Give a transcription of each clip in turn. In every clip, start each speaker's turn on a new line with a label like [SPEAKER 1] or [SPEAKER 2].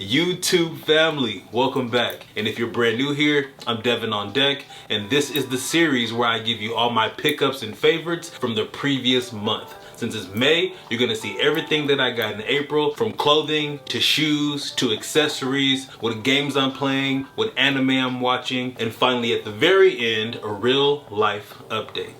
[SPEAKER 1] YouTube family, welcome back. And if you're brand new here, I'm DevanOnDeck, and this is the series where I give you all my pickups and favorites from the previous month. Since it's May, you're gonna see everything that I got in April, from clothing to shoes to accessories, what games I'm playing, what anime I'm watching, and finally at the very end, a real life update.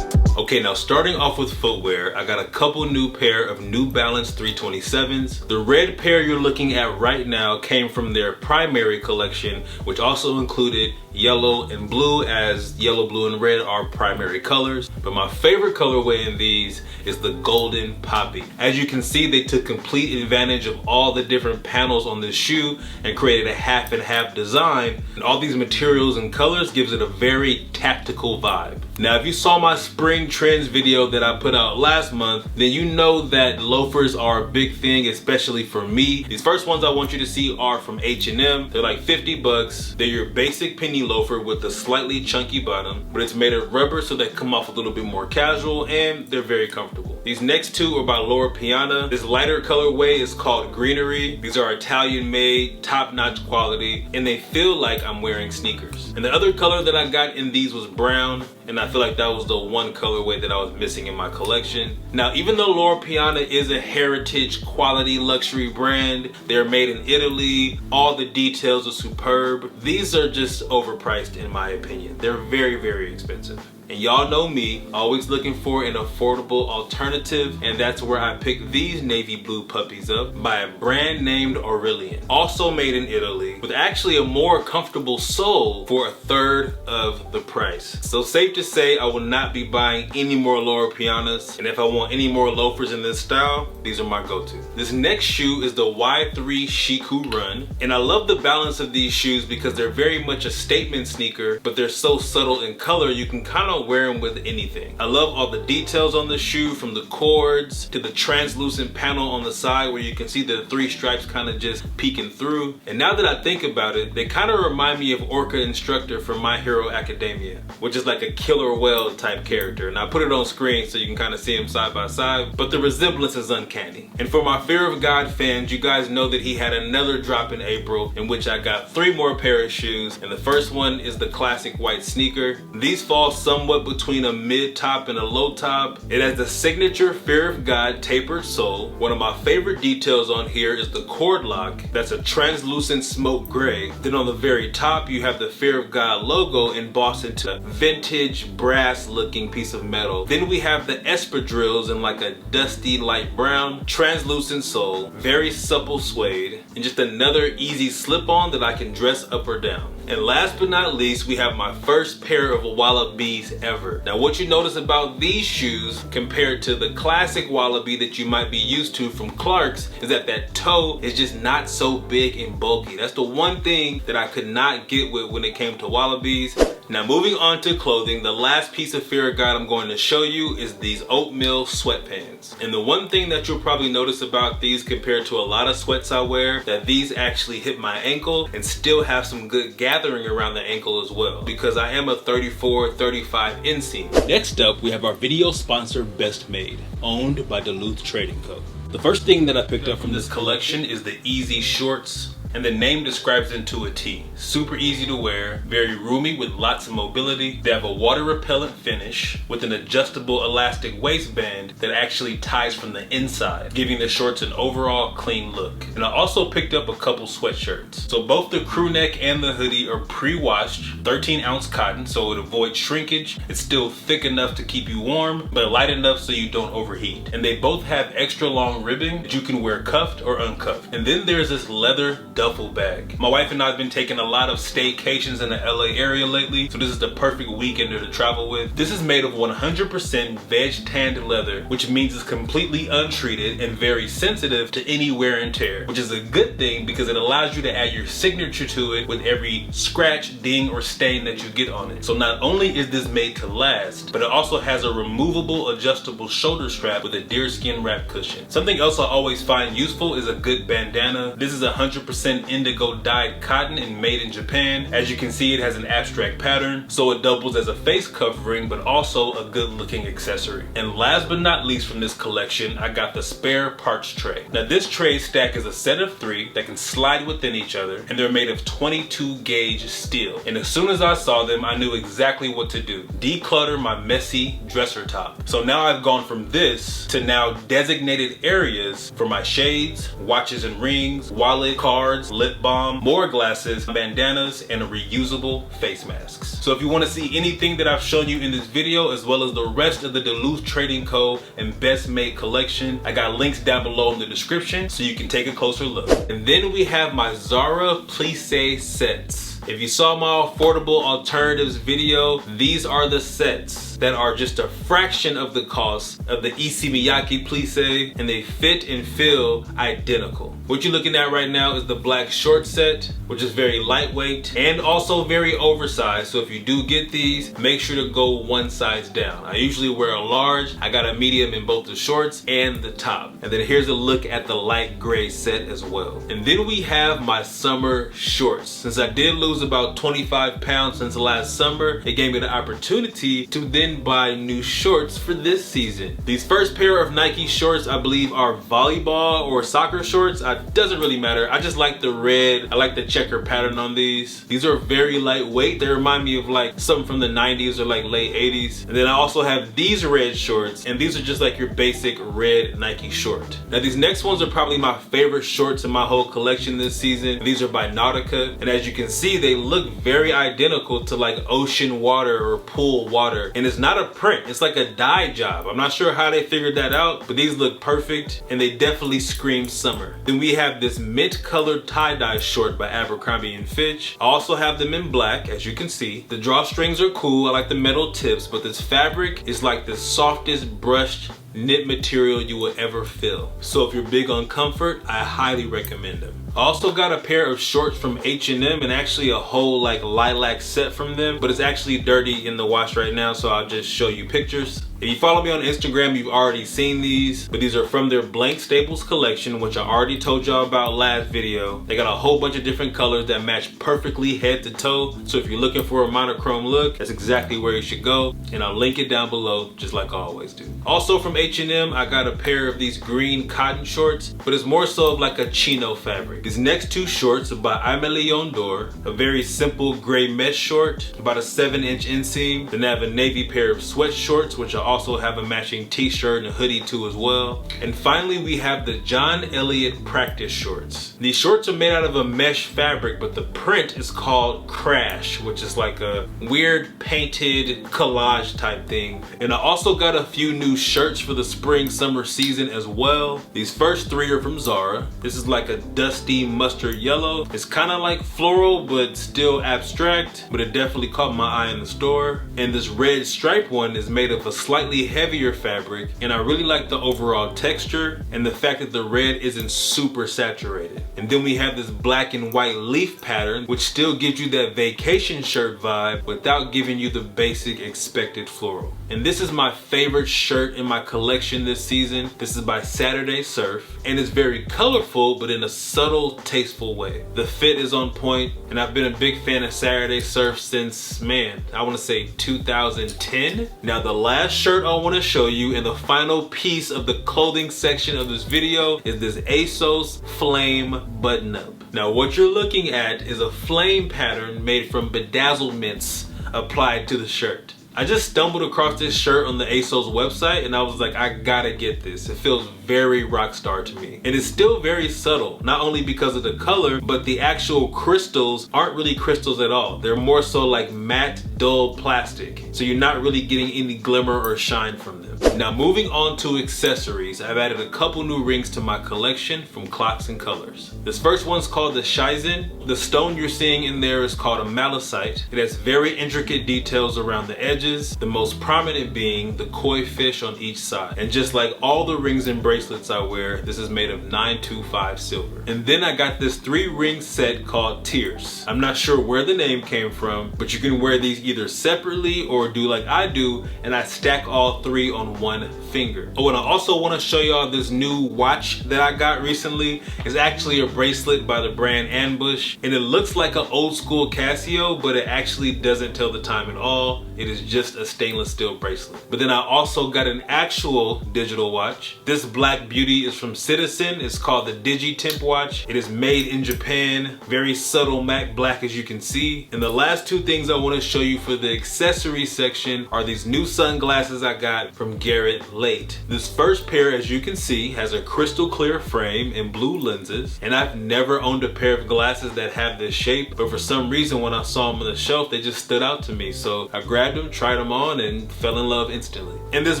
[SPEAKER 1] Okay, now starting off with footwear, I got a couple new pair of New Balance 327s. The red pair you're looking at right now came from their primary collection, which also included yellow and blue, as yellow, blue, and red are primary colors. But my favorite colorway in these is the Golden Poppy. As you can see, they took complete advantage of all the different panels on this shoe and created a half and half design. And all these materials and colors gives it a very tactical vibe. Now, if you saw my spring trends video that I put out last month, then you know that loafers are a big thing, especially for me. These first ones I want you to see are from H&M. They're like 50 bucks. They're your basic penny loafer with a slightly chunky bottom, but it's made of rubber so they come off a little bit more casual and they're very comfortable. These next two are by Loro Piana. This lighter colorway is called Greenery. These are Italian made, top-notch quality, and they feel like I'm wearing sneakers. And the other color that I got in these was brown, and I feel like that was the one colorway that I was missing in my collection. Now, even though Loro Piana is a heritage quality luxury brand, they're made in Italy, all the details are superb, these are just overpriced in my opinion. They're very, very expensive. And y'all know me, always looking for an affordable alternative, and that's where I picked these navy blue puppies up by a brand named Aurelian. Also made in Italy, with actually a more comfortable sole for a third of the price. So safe to say I will not be buying any more Loro Pianas, and if I want any more loafers in this style, these are my go-to. This next shoe is the Y3 Shiku Run, and I love the balance of these shoes because they're very much a statement sneaker, but they're so subtle in color you can kind of wear them with anything. I love all the details on the shoe, from the cords to the translucent panel on the side where you can see the three stripes kind of just peeking through. And now that I think about it, they kind of remind me of Orca Instructor from My Hero Academia, which is like a killer whale type character. And I put it on screen so you can kind of see them side by side, but the resemblance is uncanny. And for my Fear of God fans, you guys know that he had another drop in April in which I got 3 more pair of shoes, and the first one is the classic white sneaker. These fall somewhat between a mid top and a low top. It has the signature Fear of God tapered sole. One of my favorite details on here is the cord lock. That's a translucent smoke gray. Then on the very top you have the Fear of God logo embossed into a vintage brass looking piece of metal. Then we have the espadrilles in like a dusty light brown, translucent sole, very supple suede, and just another easy slip on that I can dress up or down. And last but not least, we have my first pair of Wallabies ever. Now, what you notice about these shoes compared to the classic Wallaby that you might be used to from Clark's is that that toe is just not so big and bulky. That's the one thing that I could not get with when it came to Wallabies. Now, moving on to clothing, the last piece of Fear of God I'm going to show you is these oatmeal sweatpants. And the one thing that you'll probably notice about these compared to a lot of sweats I wear, that these actually hit my ankle and still have some good gathering around the ankle as well, because I am a 34-35 inseam. Next up, we have our video sponsor, Best Made, owned by DULUTH Trading Co. The first thing that I picked up from this collection is the Easy Shorts. And the name describes it to a T. Super easy to wear, very roomy with lots of mobility. They have a water repellent finish with an adjustable elastic waistband that actually ties from the inside, giving the shorts an overall clean look. And I also picked up a couple sweatshirts. So both the crew neck and the hoodie are pre-washed, 13-ounce cotton, so it avoids shrinkage. It's still thick enough to keep you warm, but light enough so you don't overheat. And they both have extra long ribbing that you can wear cuffed or uncuffed. And then there's this leather duffel bag. My wife and I have been taking a lot of staycations in the LA area lately, so this is the perfect weekender to travel with. This is made of 100% veg tanned leather, which means it's completely untreated and very sensitive to any wear and tear, which is a good thing because it allows you to add your signature to it with every scratch, ding, or stain that you get on it. So not only is this made to last, but it also has a removable adjustable shoulder strap with a deerskin wrap cushion. Something else I always find useful is a good bandana. This is 100% 100% indigo dyed cotton and made in Japan. As you can see, it has an abstract pattern, so it doubles as a face covering, but also a good looking accessory. And last but not least from this collection, I got the spare parts tray. Now this tray stack is a set of 3 that can slide within each other, and they're made of 22 gauge steel. And as soon as I saw them, I knew exactly what to do. Declutter my messy dresser top. So now I've gone from this to now designated areas for my shades, watches and rings, wallet, cards, lip balm, more glasses, bandanas, and reusable face masks. So if you want to see anything that I've shown you in this video, as well as the rest of the Duluth Trading Co. and Best Made collection, I got links down below in the description so you can take a closer look. And then we have my Zara plissé sets. If you saw my affordable alternatives video, these are the sets that are just a fraction of the cost of the Issey Miyake plissé, and they fit and feel identical. What you're looking at right now is the black short set, which is very lightweight and also very oversized. So if you do get these, make sure to go one size down. I usually wear a large. I got a medium in both the shorts and the top. And then here's a look at the light gray set as well. And then we have my summer shorts. Since I did lose about 25 pounds since last summer, it gave me the opportunity to then buy new shorts for this season. These first pair of Nike shorts, I believe, are volleyball or soccer shorts. It doesn't really matter. I just like the red. I like the checker pattern on these. These are very lightweight. They remind me of like something from the 90s or like late 80s. And then I also have these red shorts, and these are just like your basic red Nike short. Now these next ones are probably my favorite shorts in my whole collection this season. These are by Nautica, and as you can see, they look very identical to like ocean water or pool water. And it's not a print, it's like a dye job. I'm not sure how they figured that out, but these look perfect and they definitely scream summer. Then we have this mint colored tie-dye short by Abercrombie & Fitch. I also have them in black, as you can see. The drawstrings are cool, I like the metal tips, but this fabric is like the softest brushed knit material you will ever feel. So if you're big on comfort, I highly recommend them. I also got a pair of shorts from H&M, and actually a whole like lilac set from them, but it's actually dirty in the wash right now, so I'll just show you pictures. If you follow me on Instagram, you've already seen these, but these are from their Blank Staples collection, which I already told y'all about last video. They got a whole bunch of different colors that match perfectly head to toe. So if you're looking for a monochrome look, that's exactly where you should go. And I'll link it down below, just like I always do. Also from H&M, I got a pair of these green cotton shorts, but it's more so of like a chino fabric. These next two shorts are by Amélie Ondor, a very simple gray mesh short, about a 7-inch inseam. Then I have a navy pair of sweat shorts, which I also have a matching t-shirt and a hoodie too as well. And finally we have the John Elliott practice shorts. These shorts are made out of a mesh fabric, but the print is called Crash, which is like a weird painted collage type thing. And I also got a few new shirts for the spring summer season as well. These first 3 are from Zara. This is like a dusty mustard yellow. It's kind of like floral but still abstract, but it definitely caught my eye in the store. And this red stripe one is made of a slightly heavier fabric, and I really like the overall texture and the fact that the red isn't super saturated. And then we have this black and white leaf pattern, which still gives you that vacation shirt vibe without giving you the basic expected floral. And this is my favorite shirt in my collection this season. This is by Saturday Surf, and it's very colorful but in a subtle, tasteful way. The fit is on point, and I've been a big fan of Saturday Surf since, man, I want to say 2010. Now the last shirt I want to show you, and the final piece of the clothing section of this video, is this ASOS Flame button-up. Now what you're looking at is a flame pattern made from bedazzlements applied to the shirt. I just stumbled across this shirt on the ASOS website, and I was like, I gotta get this. It feels very rock star to me. And it's still very subtle, not only because of the color, but the actual crystals aren't really crystals at all. They're more so like matte, dull plastic. So you're not really getting any glimmer or shine from them. Now moving on to accessories, I've added a couple new rings to my collection from Clocks and Colors. This first one's called the Shizen. The stone you're seeing in there is called a malachite. It has very intricate details around the edges, the most prominent being the koi fish on each side. And just like all the rings and bracelets I wear, this is made of 925 silver. And then I got this 3-ring set called Tears. I'm not sure where the name came from, but you can wear these either separately or do like I do, and I stack all 3 on on one finger. Oh, and I also want to show y'all this new watch that I got recently. It's actually a bracelet by the brand Ambush, and it looks like an old school Casio, but it actually doesn't tell the time at all. It is just a stainless steel bracelet. But then I also got an actual digital watch. This black beauty is from Citizen. It's called the DigiTemp watch. It is made in Japan, very subtle matte black as you can see. And the last two things I want to show you for the accessory section are these new sunglasses I got from Garrett Late. This first pair, as you can see, has a crystal clear frame and blue lenses, and I've never owned a pair of glasses that have this shape, but for some reason when I saw them on the shelf they just stood out to me, so I grabbed them, tried them on, and fell in love instantly. And this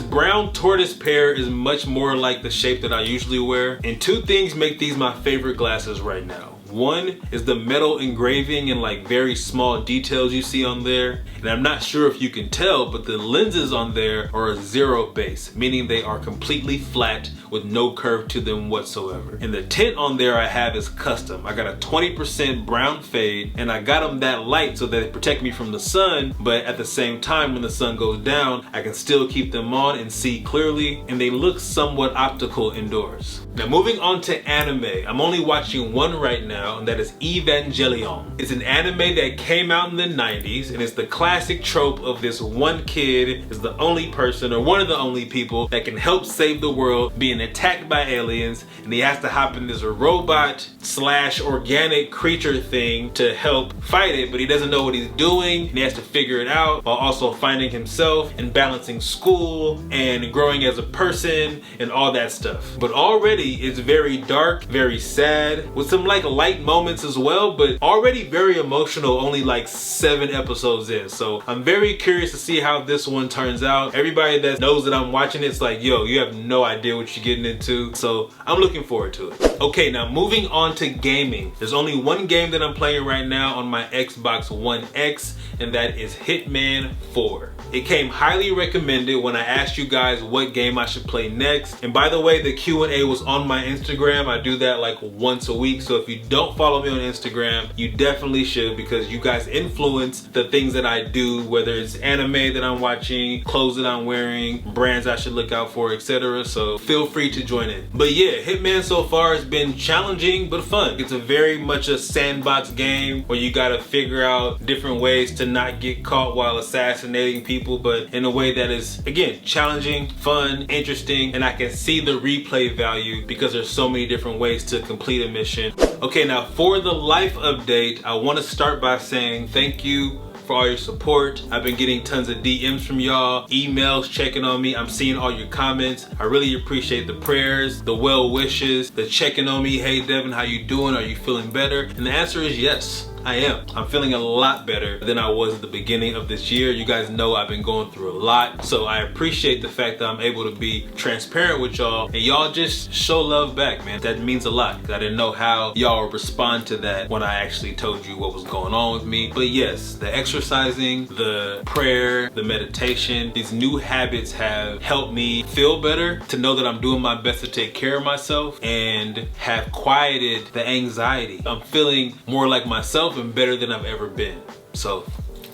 [SPEAKER 1] brown tortoise pair is much more like the shape that I usually wear, and two things make these my favorite glasses right now. One is the metal engraving and like very small details you see on there. And I'm not sure if you can tell, but the lenses on there are a zero base, meaning they are completely flat with no curve to them whatsoever. And the tint on there I have is custom. I got a 20% brown fade, and I got them that light so that they protect me from the sun, but at the same time when the sun goes down, I can still keep them on and see clearly, and they look somewhat optical indoors. Now moving on to anime, I'm only watching one right now, and that is Evangelion. It's an anime that came out in the 90s, and it's the classic trope of this one kid is the only person, or one of the only people, that can help save the world being attacked by aliens, and he has to hop in this robot slash organic creature thing to help fight it, but he doesn't know what he's doing, and he has to figure it out while also finding himself and balancing school and growing as a person and all that stuff. But already it's very dark, very sad, with some like light moments as well, but already very emotional, only like 7 episodes in. So I'm very curious to see how this one turns out. Everybody that knows that I'm watching it's like, yo, you have no idea what you're getting into. So I'm looking forward to it. Okay, now moving on to gaming. There's only one game that I'm playing right now on my Xbox One X, and that is Hitman 4. It came highly recommended when I asked you guys what game I should play next. And by the way, the Q&A was on my Instagram. I do that like once a week. So if you don't follow me on Instagram, you definitely should, because you guys influence the things that I do, whether it's anime that I'm watching, clothes that I'm wearing, brands I should look out for, etc. So feel free to join in. But yeah, Hitman so far has been challenging but fun. It's a very much a sandbox game where you gotta figure out different ways to not get caught while assassinating people, but in a way that is, again, challenging, fun, interesting, and I can see the replay value because there's so many different ways to complete a mission. Okay, now for the life update, I want to start by saying thank you for all your support. I've been getting tons of DMs from y'all, emails checking on me. I'm seeing all your comments. I really appreciate the prayers, the well wishes, the checking on me. Hey Devin, how you doing? Are you feeling better? And the answer is yes. I am. I'm feeling a lot better than I was at the beginning of this year. You guys know I've been going through a lot, so I appreciate the fact that I'm able to be transparent with y'all, and y'all just show love back, man. That means a lot, because I didn't know how y'all would respond to that when I actually told you what was going on with me. But yes, the exercising, the prayer, the meditation, these new habits have helped me feel better, to know that I'm doing my best to take care of myself, and have quieted the anxiety. I'm feeling more like myself and better than I've ever been. So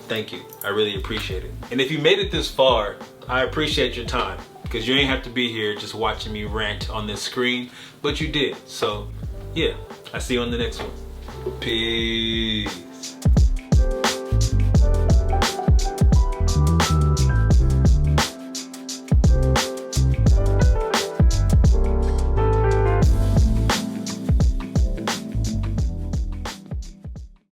[SPEAKER 1] thank you, I really appreciate it. And if you made it this far, I appreciate your time, because you ain't have to be here just watching me rant on this screen, but you did. So yeah, I see you on the next one. Peace.